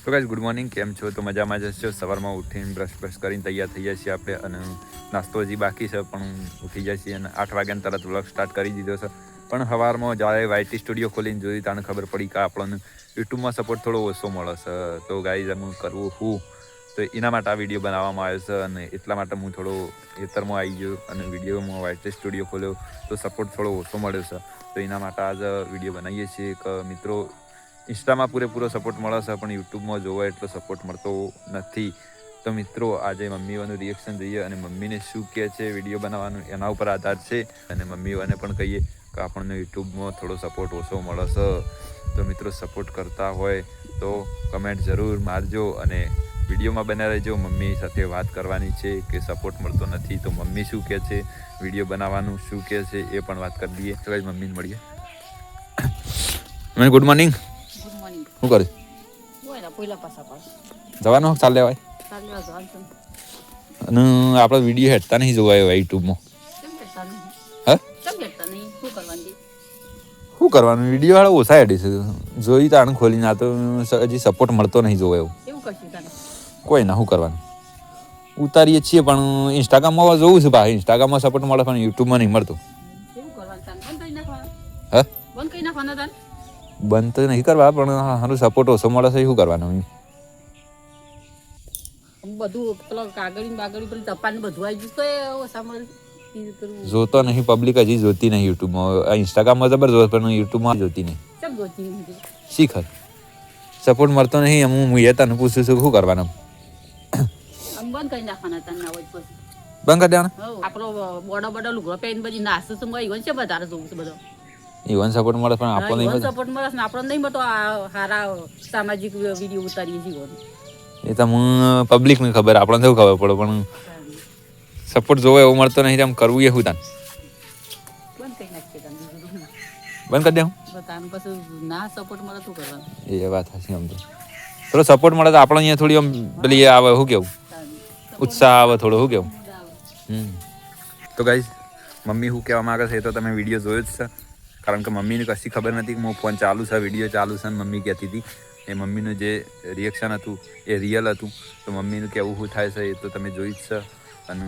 તો guys good morning, કેમ છો? તો મજામાં જ છો? સવારમાં ઉઠીને બ્રશ કરીને તૈયાર થઈ જાય છીએ આપણે, અને નાસ્તો હજી બાકી છે પણ ઉઠી જાય છીએ અને 8 વાગ્યાને તરત વ્લોગ સ્ટાર્ટ કરી દીધો છે. પણ સવારમાં જ્યારે વાયટી સ્ટુડિયો ખોલીને જોઈ તાને ખબર પડી કે આપણને યુટ્યુબમાં સપોર્ટ થોડો ઓછો મળે છે. તો ગાઈઝ હું કરવું હું તો એના માટે આ વિડીયો બનાવવામાં આવ્યો છે, અને એટલા માટે હું થોડો ખેતરમાં આવી ગયો અને વિડીયોમાં વાયટી સ્ટુડિયો ખોલ્યો તો સપોર્ટ થોડો ઓછો મળ્યો છે. તો એના માટે આજ વિડીયો બનાવીએ છીએ કે મિત્રો ઇન્સ્ટામાં પૂરેપૂરો સપોર્ટ મળે છે પણ યુટ્યુબમાં જોવા એટલો સપોર્ટ મળતો નથી. તો મિત્રો આજે મમ્મીઓનું રિએક્શન જોઈએ અને મમ્મીને શું કહે છે વિડીયો બનાવવાનું એના ઉપર આધાર છે, અને મમ્મીઓને પણ કહીએ કે આપણને યુટ્યુબમાં થોડો સપોર્ટ ઓછો મળે છે. તો મિત્રો સપોર્ટ કરતા હોય તો કમેન્ટ જરૂર મારજો અને વિડીયોમાં બના રહેજો. મમ્મી સાથે વાત કરવાની છે કે સપોર્ટ મળતો નથી તો મમ્મી શું કહે છે, વિડીયો બનાવવાનું શું કહે છે એ પણ વાત કરી દઈએ. તો ગાઈઝ મમ્મીને મળીએ. Mummy good morning. શું કરે? જવાનું ચાલે ભાઈ, અને આપણે વિડીયો હેઠતા નહીં જોવાયો યુટ્યુબમાં. હા શું કરવાનું, વિડીયો વાળા ઓછા હેડી છે જોઈ તો આને ખોલીને. આ તો હજી સપોર્ટ મળતો નહીં જોવાયો. કોઈ ના, શું કરવાનું, ઉતારીએ છીએ પણ ઇન્સ્ટાગ્રામમાં જોવું છે ભાઈ. ઇન્સ્ટાગ્રામમાં સપોર્ટ મળે પણ યુટ્યુબમાં નહીં મળતું. હા બંધ તો નહીં કરવા પણ સારું સપોર્ટ ઓછો મળે છે. શું કરવાનું, બધું પેલો કાગળી બાગળી પેલી ટપાલ બધું આવી ગયું તો જોતો નહીં પબ્લિક, હજી જોતી નહીં યુટ્યુબમાં. ઇન્સ્ટાગ્રામમાં જબર જોત પણ યુટ્યુબમાં જોતી નહીં. શીખર સપોર્ટ મળતો નહીં. હું એ તને પૂછું છું શું કરવાનું. બંધ કરી નાખવાના તને ના હોય પછી બંધ કરી દેવાના. આપણો બોડો બોડો લુગડો પહેરીને બધી નાસ્તો તો ઈવન છે વધારે જોવું છે બધો. ઈવન સપોર્ટ મળે પણ આપણો નહીં મળે. સપોર્ટ મળે ને આપણો નહીં મળતો. આ સારા સામાજિક વિડીયો ઉતારીએ છીએ. એ તો હું પબ્લિકને ખબર, આપણને શું ખબર પડે, પણ સપોર્ટ જોવો એવું મળતો નહીં. આમ કરવું એ શું તાન બંધ કરી નાખીએ. બંધ કરી દે. પછી ના સપોર્ટ મળે શું કરવાનું? એ વાત હશે. આમ તો થોડો સપોર્ટ મળે તો આપણે અહીંયા થોડી આમ પેલી આવે, શું કેવું, ઉત્સાહ આવે થોડો, શું કેવું. તો ગાઈઝ મમ્મી શું કહેવા માંગે છે એ તો તમે વિડીયો જોયો જ છે, કારણ કે મમ્મીને કશી ખબર નથી કે હું ફોન ચાલુ છે, વિડીયો ચાલુ છે. અને મમ્મી કહેતી હતી એ મમ્મીનું જે રિએક્શન હતું એ રિયલ હતું. તો મમ્મીનું કેવું શું થાય છે એ તો તમે જોઈ જ છે. અને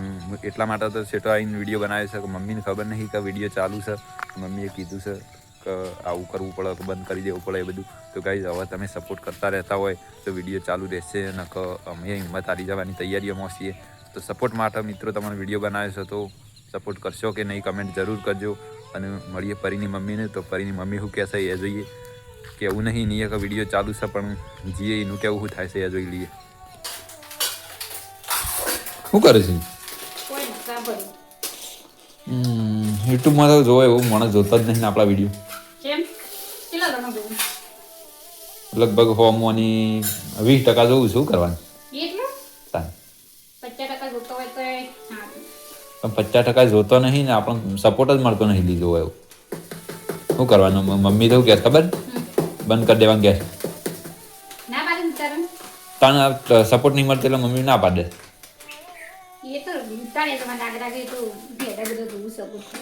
એટલા માટે તો સેટો આવીને વિડીયો બનાવ્યો છે કે મમ્મીને ખબર નહીં કે વિડીયો ચાલુ છે. મમ્મીએ કીધું છે કે આવું કરવું પડે કે બંધ કરી દેવું પડે એ બધું. તો ગાઈઝ હવે તમે સપોર્ટ કરતા રહેતા હોય તો વિડીયો ચાલુ રહેશે, અને કે અમે હિંમત હારી જવાની તૈયારીઓમાં છીએ. તો સપોર્ટ માટે મિત્રો તમારો વિડીયો બનાવ્યો છે તો સપોર્ટ કરશો કે નહીં કમેન્ટ જરૂર કરજો. અને મળીએ પરીની મમ્મીને. તો પરીની મમ્મી શું કહેશે એ જોઈએ. કે એવું નહીં કે વિડીયો ચાલુ છે પણ જીએ એનું કેવું શું થાય છે એ જોઈ લઈએ. શું કરે છે? યુટ્યુબમાં તો જોવે એવું માણસ જોતા જ નહીં આપણા વિડીયો. લગભગ 20% જોઉં છું. કરવાનું પણ 50% જોતો નહીં ને આપણને સપોર્ટ જ મળતો નહીં લીધો એવું. શું કરવાનું? મમ્મી તો કે ખબર બંધ કરી દેવાનું ગેસ. તને સપોર્ટ નહીં મળતો એટલે મમ્મી ના પાડે.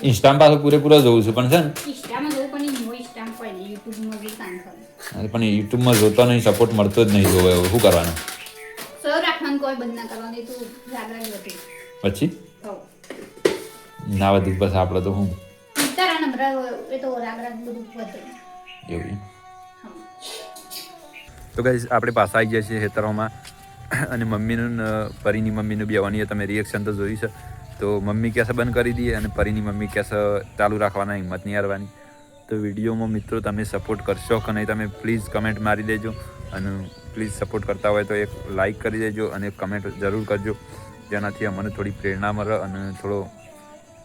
ઇન્સ્ટામાં પાછું પૂરેપૂરો જોઉં છું પણ છે ને, પણ યુટ્યુબમાં જોતો નહીં, સપોર્ટ મળતો જ નહીં જોવે એવું. શું કરવાનું પછી? ના વધુ બસ આપણે તો શું એવું. તો ગાઈઝ આપણે પાછા આવી ગયા છીએ ખેતરોમાં, અને મમ્મીનું પરીની મમ્મીનું બેવાની તમે રિએક્શન તો જોઈ છે. તો મમ્મી કહેશે બંધ કરી દઈએ અને પરીની મમ્મી કહેશે ચાલુ રાખવાના, હિંમત નહીં હારવાની. તો વિડીયોમાં મિત્રો તમે સપોર્ટ કરશો કે નહીં તમે પ્લીઝ કમેન્ટ મારી દેજો. અને પ્લીઝ સપોર્ટ કરતા હોય તો એક લાઇક કરી દેજો અને એક કમેન્ટ જરૂર કરજો, જેનાથી અમને થોડી પ્રેરણા મળે અને થોડો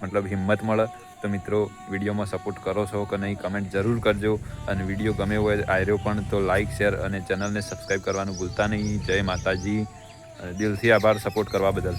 મતલબ હિંમત મળે. તો મિત્રો વિડીયોમાં સપોર્ટ કરો છો કે નહીં કમેન્ટ જરૂર કરજો. અને વિડીયો ગમે હોય આયરો પણ તો લાઇક શેર અને ચેનલને સબસ્ક્રાઈબ કરવાનું ભૂલતા નહીં. જય માતાજી, દિલથી આભાર સપોર્ટ કરવા બદલ.